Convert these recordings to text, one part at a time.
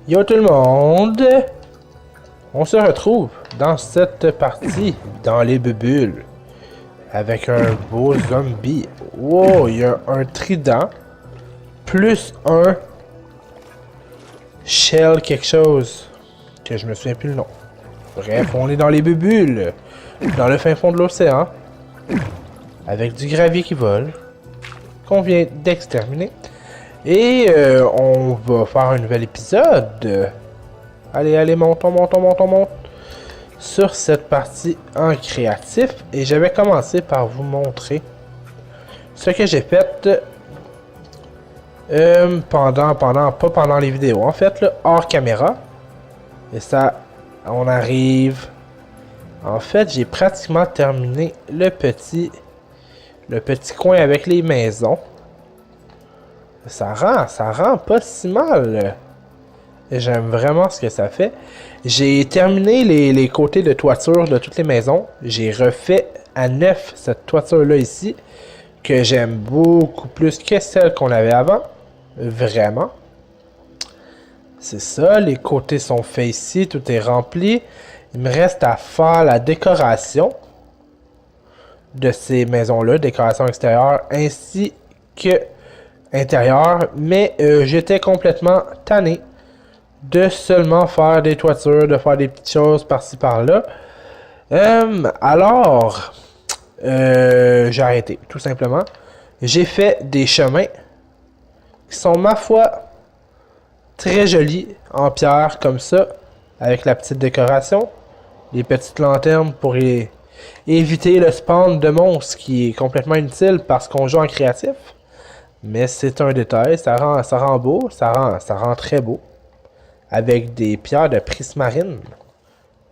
Yo tout le monde! On se retrouve dans cette partie dans les bulles avec un beau zombie. Wow, il y a un trident plus un shell quelque chose que je me souviens plus le nom. Bref, on est dans les bulles, dans le fin fond de l'océan, avec du gravier qui vole, qu'on vient d'exterminer. Et on va faire un nouvel épisode. Allez, allez, montons, montons, montons, montons. Sur cette partie en créatif. Et je vais commencer par vous montrer ce que j'ai fait pas pendant les vidéos. En fait, là, hors caméra. Et ça, on arrive. En fait, j'ai pratiquement terminé le petit coin avec les maisons. Ça rend pas si mal. J'aime vraiment ce que ça fait. J'ai terminé les côtés de toiture de toutes les maisons. J'ai refait à neuf cette toiture-là ici, que j'aime beaucoup plus que celle qu'on avait avant. Vraiment. C'est ça, les côtés sont faits ici, tout est rempli. Il me reste à faire la décoration de ces maisons-là, décoration extérieure, ainsi que intérieur, mais j'étais complètement tanné de seulement faire des toitures, de faire des petites choses par-ci par-là. Alors, j'ai arrêté, tout simplement. J'ai fait des chemins qui sont, ma foi, très jolis, en pierre, comme ça, avec la petite décoration. Les petites lanternes pour éviter le spawn de monstres, qui est complètement inutile parce qu'on joue en créatif. Mais c'est un détail, ça rend beau, ça rend très beau. Avec des pierres de prismarine.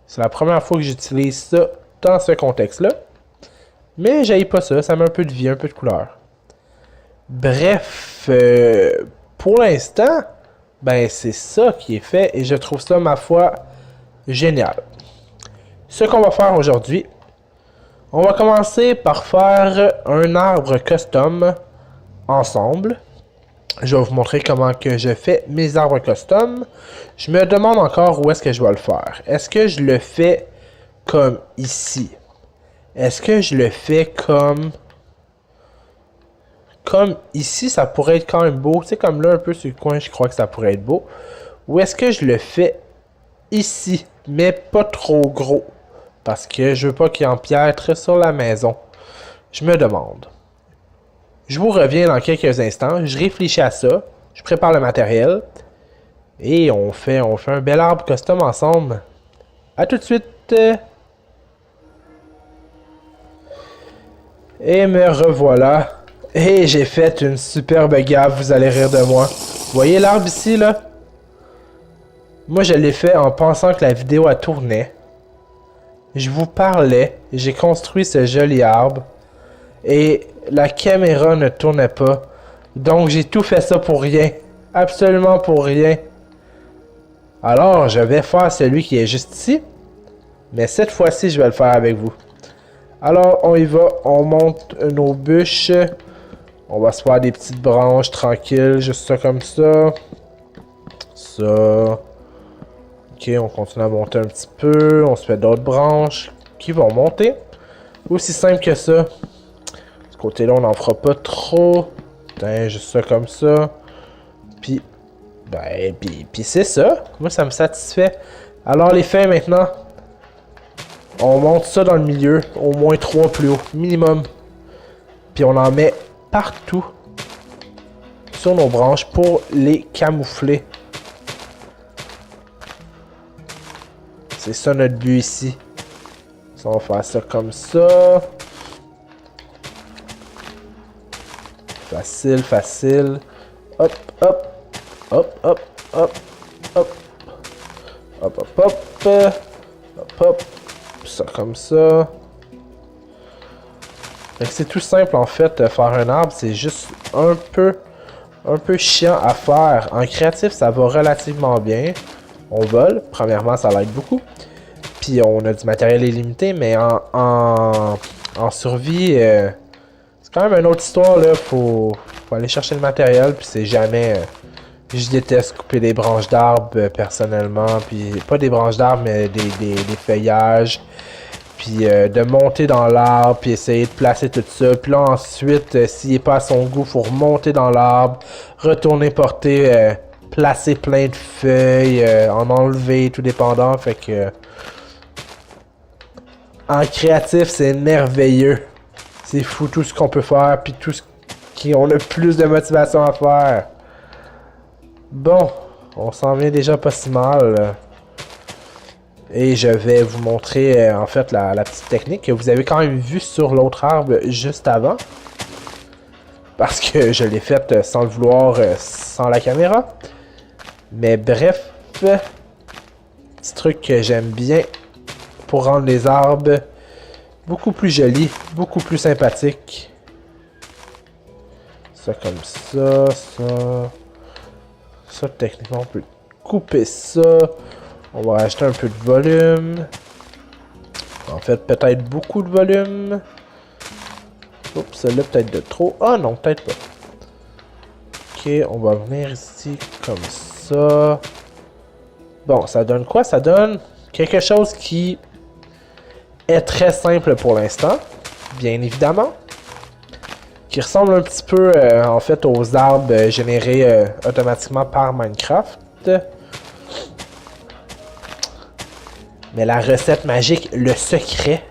C'est la première fois que j'utilise ça dans ce contexte-là. Mais j'haïs pas ça, ça met un peu de vie, un peu de couleur. Bref, pour l'instant, ben c'est ça qui est fait et je trouve ça, ma foi, génial. Ce qu'on va faire aujourd'hui, on va commencer par faire un arbre custom ensemble. Je vais vous montrer comment que je fais mes arbres custom. Je me demande encore où est-ce que je vais le faire. Est-ce que je le fais comme ici? Est-ce que je le fais comme ici? Ça pourrait être quand même beau. Tu sais, comme là, un peu sur le coin, je crois que ça pourrait être beau. Ou est-ce que je le fais ici, mais pas trop gros? Parce que je veux pas qu'il empiètre sur la maison. Je me demande. Je vous reviens dans quelques instants. Je réfléchis à ça. Je prépare le matériel. Et on fait un bel arbre custom ensemble. A tout de suite. Et me revoilà. Et j'ai fait une superbe gaffe. Vous allez rire de moi. Vous voyez l'arbre ici, là? Moi, je l'ai fait en pensant que la vidéo a tourné. Je vous parlais. J'ai construit ce joli arbre. Et la caméra ne tournait pas. Donc j'ai tout fait ça pour rien. Absolument pour rien. Alors je vais faire celui qui est juste ici. Mais cette fois-ci je vais le faire avec vous. Alors on y va. On monte nos bûches. On va se faire des petites branches tranquilles. Juste ça comme ça. Ça. Ok, on continue à monter un petit peu. On se fait d'autres branches qui vont monter. Aussi simple que ça. Côté là on n'en fera pas trop. Putain, juste ça comme ça. Puis c'est ça. Moi ça me satisfait. Alors les fins maintenant. On monte ça dans le milieu. Au moins 3 plus haut. Minimum. Puis on en met partout. Sur nos branches pour les camoufler. C'est ça notre but ici. Ça, on va faire ça comme ça. Facile, facile. Hop, hop. Hop, hop, hop. Hop. Hop, hop, hop. Hop, hop. Ça comme ça. C'est tout simple en fait, faire un arbre. C'est juste un peu chiant à faire. En créatif, ça va relativement bien. On vole. Premièrement, ça l'aide beaucoup. Puis on a du matériel illimité, mais en survie, c'est quand même une autre histoire, là. Faut aller chercher le matériel, puis c'est jamais... je déteste couper des branches d'arbres, personnellement. Puis pas des branches d'arbres, mais des feuillages. Puis de monter dans l'arbre, puis essayer de placer tout ça. Puis là, ensuite, s'il n'est pas à son goût, faut remonter dans l'arbre, retourner porter, placer plein de feuilles, en enlever, tout dépendant. Fait que... en créatif, c'est merveilleux. C'est fou tout ce qu'on peut faire, puis tout ce qu'on a plus de motivation à faire. Bon, on s'en vient déjà pas si mal. Et je vais vous montrer en fait la petite technique que vous avez quand même vue sur l'autre arbre juste avant. Parce que je l'ai faite sans le vouloir, sans la caméra. Mais bref, petit truc que j'aime bien pour rendre les arbres beaucoup plus jolis, beaucoup plus sympathiques. Ça comme ça, ça. Ça, techniquement, on peut couper ça. On va rajouter un peu de volume. En fait, peut-être beaucoup de volume. Oups, celle-là peut-être de trop. Ah non, peut-être pas. Ok, on va venir ici comme ça. Bon, ça donne quoi? Ça donne quelque chose qui est très simple pour l'instant. Bien évidemment. Qui ressemble un petit peu en fait aux arbres générés automatiquement par Minecraft. Mais la recette magique, le secret,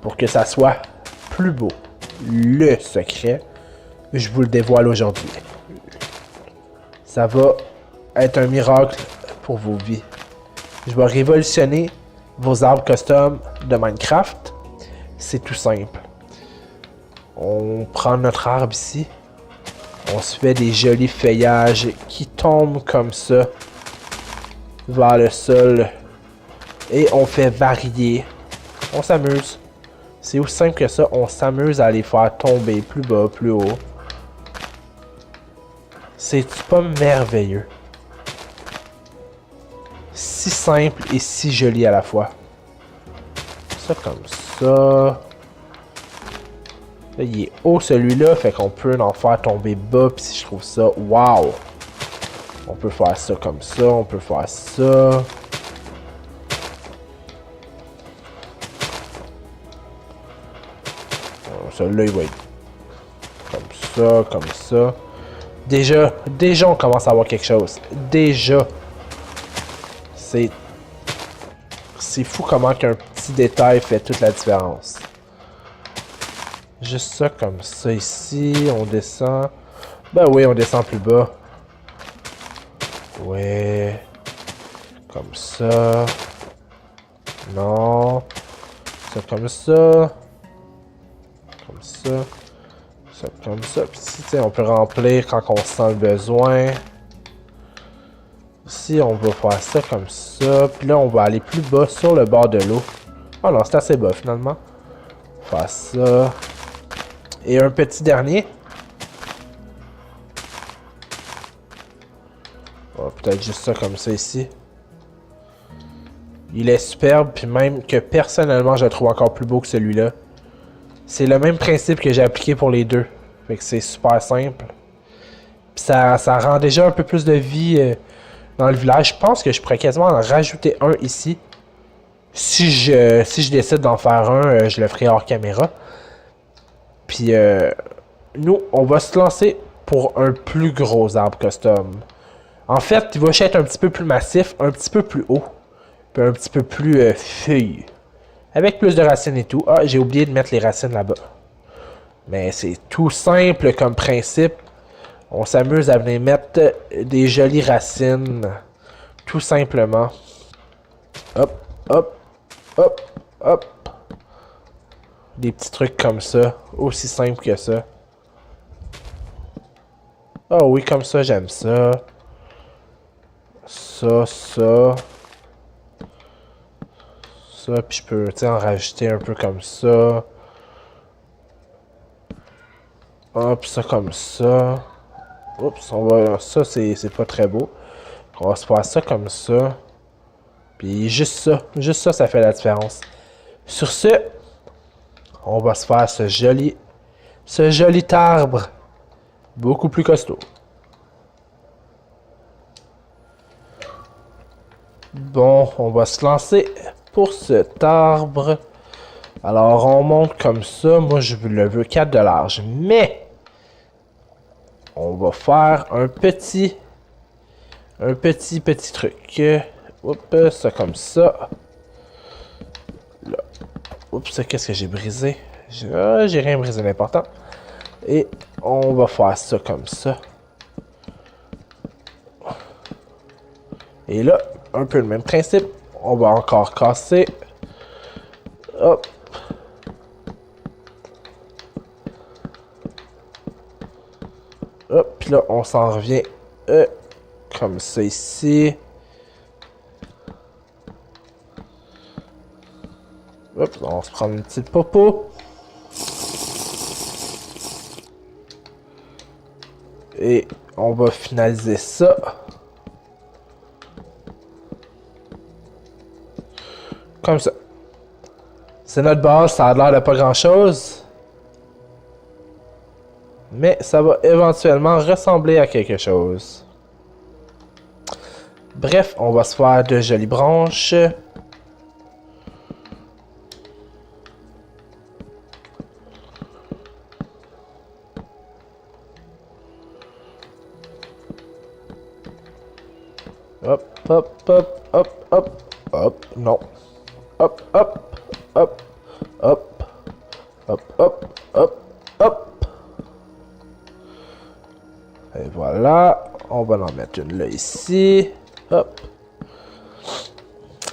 pour que ça soit plus beau, le secret, je vous le dévoile aujourd'hui. Ça va être un miracle pour vos vies. Je vais révolutionner vos arbres custom de Minecraft. C'est tout simple. On prend notre arbre ici. On se fait des jolis feuillages qui tombent comme ça vers le sol. Et on fait varier. On s'amuse. C'est aussi simple que ça. On s'amuse à les faire tomber plus bas, plus haut. C'est pas merveilleux? Si simple et si joli à la fois. Ça comme ça. Là, il est haut celui-là, fait qu'on peut en faire tomber bas, puis si je trouve ça, wow! On peut faire ça comme ça, on peut faire ça. Celui-là, il va être comme ça. Déjà, on commence à avoir quelque chose. Déjà. C'est fou comment qu'un petit détail fait toute la différence. Juste ça comme ça ici, on descend. Ben oui, on descend plus bas. Ouais. Comme ça. Non. Ça comme ça. Comme ça. Ça comme ça. Puis ici, tu sais, on peut remplir quand on sent le besoin. Ici, on va faire ça comme ça. Puis là, on va aller plus bas sur le bord de l'eau. Oh non, c'est assez bas finalement. Faire ça. Et un petit dernier. Peut-être juste ça comme ça ici. Il est superbe, puis même que personnellement, je le trouve encore plus beau que celui-là. C'est le même principe que j'ai appliqué pour les deux. Fait que c'est super simple. Puis ça rend déjà un peu plus de vie dans le village. Je pense que je pourrais quasiment en rajouter un ici. Si je décide d'en faire un, je le ferai hors caméra. Puis nous, on va se lancer pour un plus gros arbre custom. En fait, il va être un petit peu plus massif, un petit peu plus haut, puis un petit peu plus feuillu. Avec plus de racines et tout. Ah, j'ai oublié de mettre les racines là-bas. Mais c'est tout simple comme principe. On s'amuse à venir mettre des jolies racines. Tout simplement. Hop, hop, hop, hop. Des petits trucs comme ça. Aussi simple que ça. Ah oui, comme ça, j'aime ça. Ça. Ça, puis je peux, tu sais, en rajouter un peu comme ça. Hop, ça comme ça. Oups, ça, c'est pas très beau. On va se faire ça comme ça. Puis juste ça, ça fait la différence. Sur ce, on va se faire ce joli arbre. Beaucoup plus costaud. Bon, on va se lancer pour cet arbre. Alors, on monte comme ça. Moi, je le veux 4 de large. Mais, on va faire un petit truc. Oups, ça comme ça. Là. Oups, qu'est-ce que j'ai brisé? J'ai rien brisé d'important. Et on va faire ça comme ça. Et là, un peu le même principe. On va encore casser. Hop. Hop, puis là, on s'en revient comme ça ici. Hop, on se prend une petite popo. Et on va finaliser ça. Comme ça. C'est notre base, ça a l'air de pas grand chose. Mais ça va éventuellement ressembler à quelque chose. Bref, on va se faire de jolies branches. Hop, hop, hop, hop, hop, hop, non. Hop, hop, hop, hop, hop, hop, hop, hop. Et voilà, on va en mettre une là ici. Hop.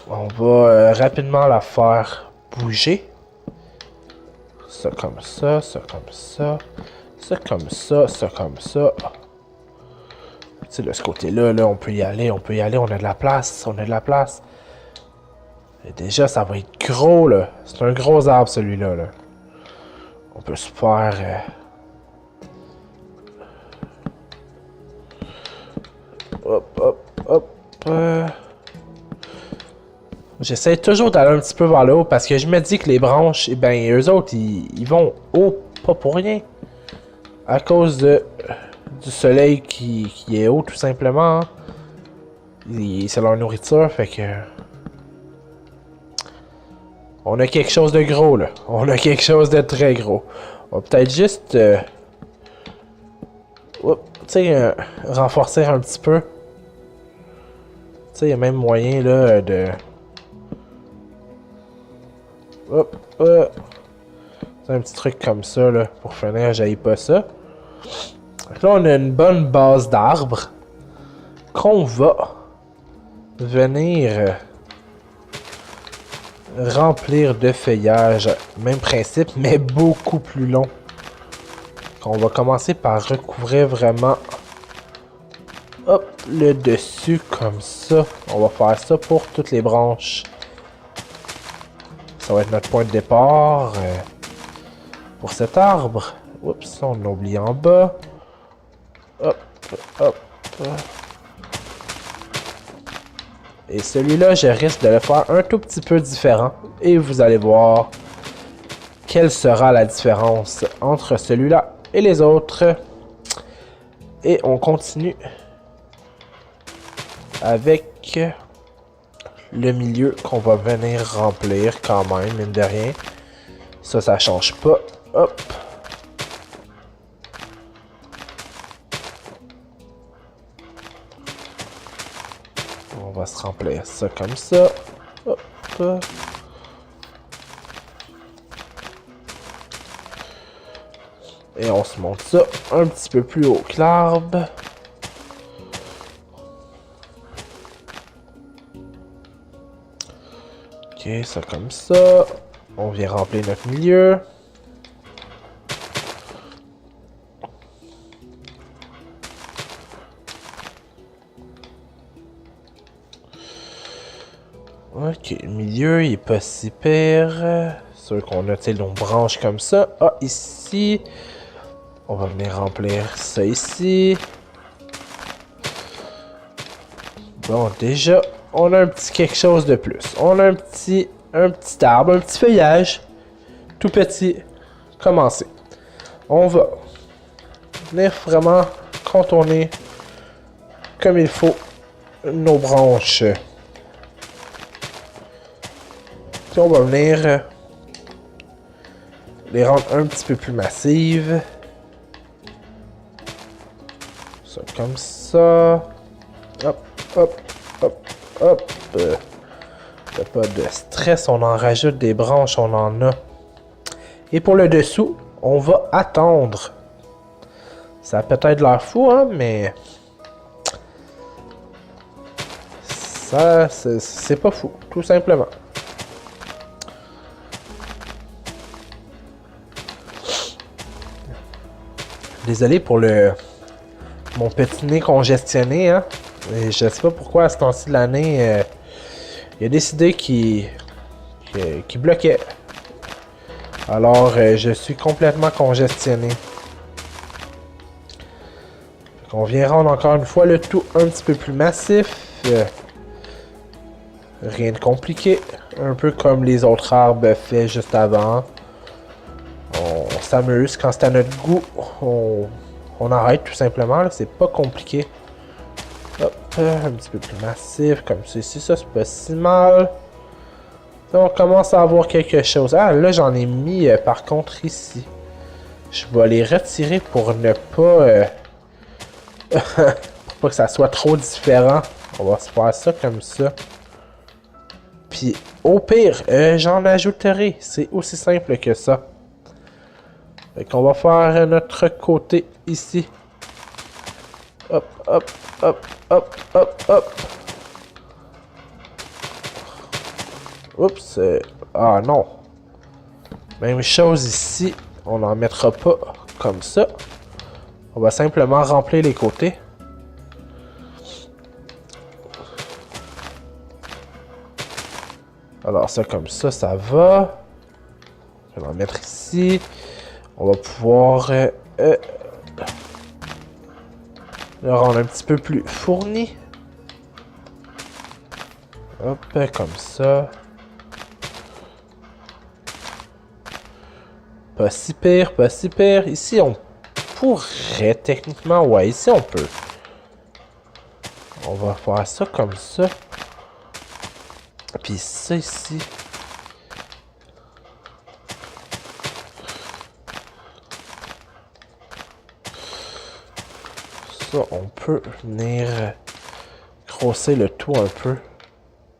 On va rapidement la faire bouger. Ça comme ça, ça comme ça, ça comme ça, ça comme ça. Tu sais, de ce côté-là, là, on peut y aller, on a de la place, on a de la place. Et déjà, ça va être gros, là. C'est un gros arbre, celui-là, là. On peut se faire... Hop, hop, hop. J'essaie toujours d'aller un petit peu vers le haut parce que je me dis que les branches, eh ben, eux autres, ils vont haut, pas pour rien. À cause du soleil qui est haut, tout simplement. Hein. C'est leur nourriture, fait que... On a quelque chose de gros, là. On a quelque chose de très gros. On va peut-être juste... tu sais, renforcer un petit peu. Tu sais, il y a même moyen, là, de... Hop, c'est un petit truc comme ça, là, pour finir, j'aille pas ça. Là, on a une bonne base d'arbres qu'on va venir remplir de feuillage. Même principe, mais beaucoup plus long. On va commencer par recouvrir vraiment, hop, le dessus comme ça. On va faire ça pour toutes les branches. Ça va être notre point de départ pour cet arbre. Oups, on l'a oublié en bas. Hop, hop, hop. Et celui-là, je risque de le faire un tout petit peu différent. Et vous allez voir quelle sera la différence entre celui-là et les autres. Et on continue avec le milieu qu'on va venir remplir quand même, mine de rien. Ça change pas. Hop. On va se remplir ça comme ça. Hop. Et on se monte ça un petit peu plus haut que l'arbre. Ok, ça comme ça. On vient remplir notre milieu. Ok, le milieu, il est pas si pire. C'est sûr qu'on a nos branches comme ça. Ah, ici. On va venir remplir ça ici. Bon, déjà, on a un petit quelque chose de plus. On a un petit arbre, un petit feuillage, tout petit, commencé. On va venir vraiment contourner comme il faut nos branches. Puis on va venir les rendre un petit peu plus massives. Ça comme ça. Hop, hop, hop, hop. Y'a pas de stress, on en rajoute des branches, on en a. Et pour le dessous, on va attendre. Ça a peut-être l'air fou, hein, mais... ça, c'est pas fou, tout simplement. Désolé pour mon petit nez congestionné, hein. Et je sais pas pourquoi à ce temps-ci de l'année, il a décidé qu'il bloquait. Alors, je suis complètement congestionné. On vient rendre encore une fois le tout un petit peu plus massif. Rien de compliqué. Un peu comme les autres arbres faits juste avant. On s'amuse quand c'est à notre goût. On arrête tout simplement. C'est pas compliqué. Hop, un petit peu plus massif comme ceci. Ça, c'est pas si mal. Là, on commence à avoir quelque chose. Ah, là, j'en ai mis par contre ici. Je vais les retirer pour ne pas... pour pas que ça soit trop différent. On va se faire ça comme ça. Puis, au pire, j'en ajouterai. C'est aussi simple que ça. Fait qu'on va faire notre côté ici. Hop, hop, hop, hop, hop, hop. Oups. Ah non. Même chose ici. On n'en mettra pas comme ça. On va simplement remplir les côtés. Alors ça comme ça va. Je vais en mettre ici. On va pouvoir le rendre un petit peu plus fourni. Hop, comme ça. Pas si pire, pas si pire. Ici, on pourrait techniquement... ouais, ici, on peut. On va faire ça comme ça. Puis ça ici. Ça, on peut venir grosser le tout un peu.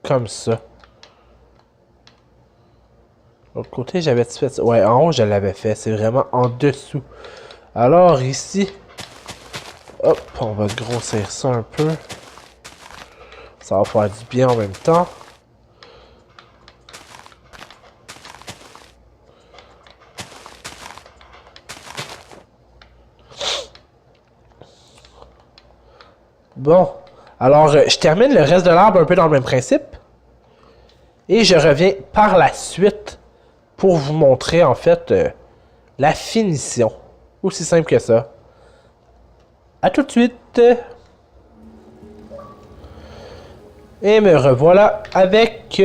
Comme ça. L'autre côté, j'avais fait ça. Ouais, en haut, je l'avais fait. C'est vraiment en dessous. Alors, ici. Hop, on va grossir ça un peu. Ça va faire du bien en même temps. Bon. Alors, je termine le reste de l'arbre un peu dans le même principe. Et je reviens par la suite pour vous montrer en fait la finition. Aussi simple que ça. A tout de suite. Et me revoilà avec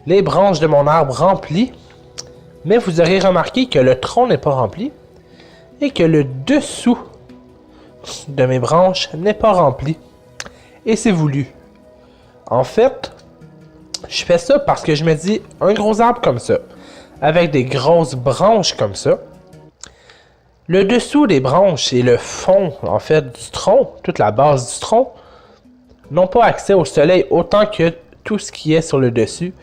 les branches de mon arbre remplies. Mais vous aurez remarqué que le tronc n'est pas rempli. Et que le dessous de mes branches n'est pas rempli. Et c'est voulu. En fait, je fais ça parce que je me dis, un gros arbre comme ça, avec des grosses branches comme ça, le dessous des branches et le fond, en fait, du tronc, toute la base du tronc, n'ont pas accès au soleil autant que tout ce qui est sur le dessus.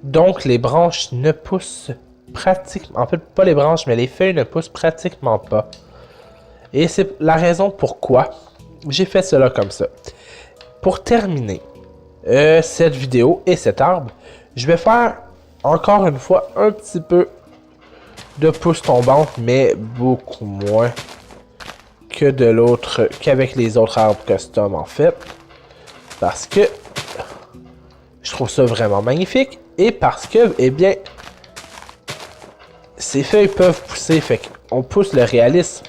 Donc, les branches ne poussent pratiquement... en fait, pas les branches, mais les feuilles ne poussent pratiquement pas. Et c'est la raison pourquoi j'ai fait cela comme ça. Pour terminer cette vidéo et cet arbre, je vais faire encore une fois un petit peu de pousse tombante, mais beaucoup moins que de l'autre, qu'avec les autres arbres custom en fait. Parce que je trouve ça vraiment magnifique et parce que, eh bien, ces feuilles peuvent pousser, fait qu'on pousse le réalisme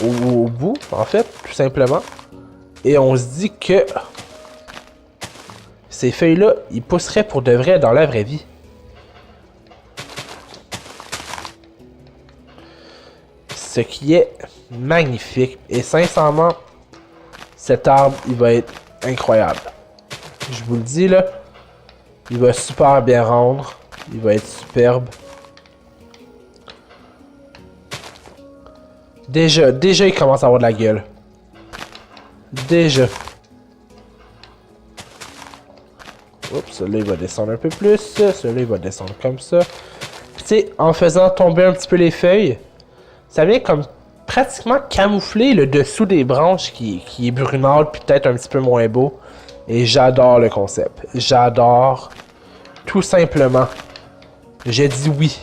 au bout, en fait, tout simplement. Et on se dit que ces feuilles-là, ils pousseraient pour de vrai dans la vraie vie. Ce qui est magnifique. Et sincèrement, cet arbre, il va être incroyable. Je vous le dis là, il va super bien rendre. Il va être superbe. Déjà, il commence à avoir de la gueule. Déjà. Oups, celui-là, il va descendre un peu plus. Celui-là, il va descendre comme ça. Tu sais, en faisant tomber un petit peu les feuilles, ça vient comme pratiquement camoufler le dessous des branches qui est brunâtre puis peut-être un petit peu moins beau. Et j'adore le concept. J'adore. Tout simplement. J'ai dit oui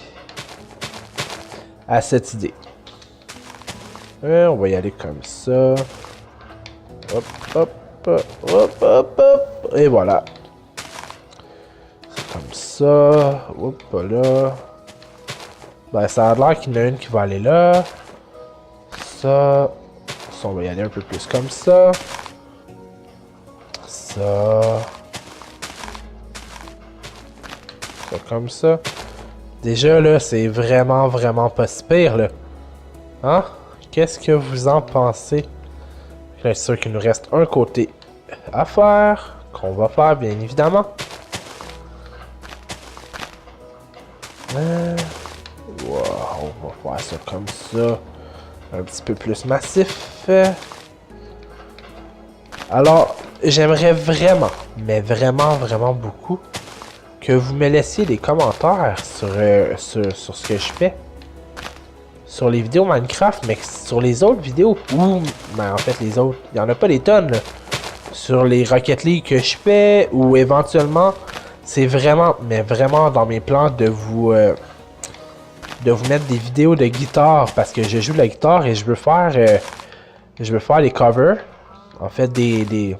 à cette idée. On va y aller comme ça. Hop, hop, hop, hop, hop, hop. Et voilà. C'est comme ça. Hop, là. Ben, ça a l'air qu'il y en a une qui va aller là. Ça. Ça, on va y aller un peu plus comme ça. Ça. Ça comme ça. Déjà, là, c'est vraiment, vraiment pas si pire, là. Hein? Qu'est-ce que vous en pensez? Là, c'est sûr qu'il nous reste un côté à faire, qu'on va faire, bien évidemment. Wow, on va faire ça comme ça. Un petit peu plus massif. Alors, j'aimerais vraiment, mais vraiment, vraiment beaucoup, que vous me laissiez des commentaires sur ce que je fais. Sur les vidéos Minecraft, mais sur les autres vidéos, ou, ben en fait les autres, il n'y en a pas des tonnes, là. Sur les Rocket League que je fais, ou éventuellement, c'est vraiment, mais vraiment dans mes plans de vous mettre des vidéos de guitare, parce que je joue de la guitare et je veux faire des covers, en fait des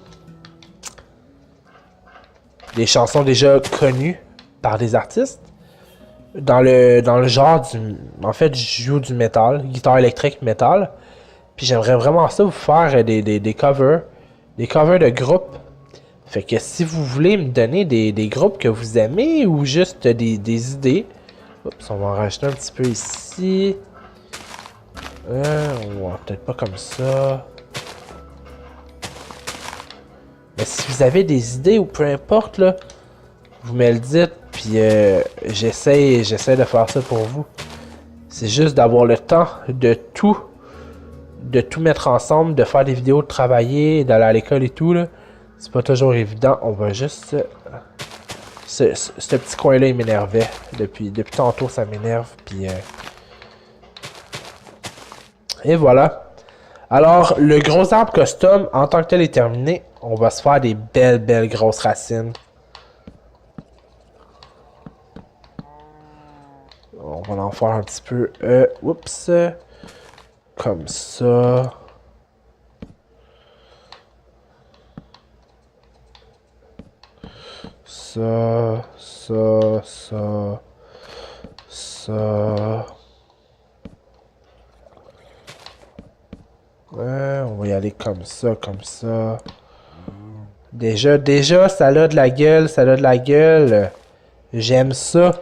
chansons déjà connues par des artistes. Dans le genre du... En fait, je joue du métal, guitare électrique métal. Puis j'aimerais vraiment ça vous faire des covers. Des covers de groupes. Fait que si vous voulez me donner des groupes que vous aimez ou juste des idées. Oups, on va en rajouter un petit peu ici. On va peut-être pas comme ça. Mais si vous avez des idées ou peu importe, là, vous me le dites. Puis j'essaie de faire ça pour vous. C'est juste d'avoir le temps de tout mettre ensemble, de faire des vidéos, de travailler, d'aller à l'école et tout là. C'est pas toujours évident. On va juste ce petit coin là il m'énervait depuis tantôt, ça m'énerve. Puis et voilà. Alors le gros arbre custom en tant que tel est terminé. On va se faire des belles grosses racines. On va en faire un petit peu, oups, comme ça. Ça. Ouais, on va y aller comme ça, comme ça. Déjà, ça a de la gueule, ça a de la gueule. J'aime ça.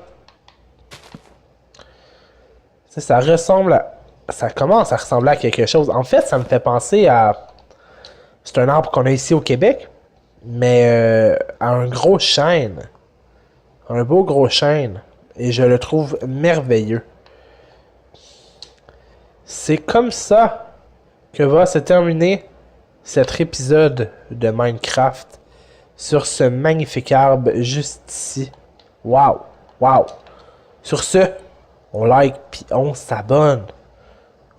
Ça ressemble à... Ça commence à ressembler à quelque chose. En fait, ça me fait penser à... C'est un arbre qu'on a ici au Québec, mais à un gros chêne. Un beau gros chêne. Et je le trouve merveilleux. C'est comme ça que va se terminer cet épisode de Minecraft sur ce magnifique arbre juste ici. Waouh! Waouh! Sur ce, on like puis on s'abonne.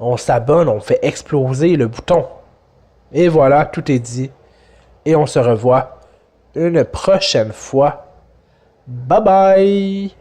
On s'abonne, on fait exploser le bouton. Et voilà, tout est dit. Et on se revoit une prochaine fois. Bye bye!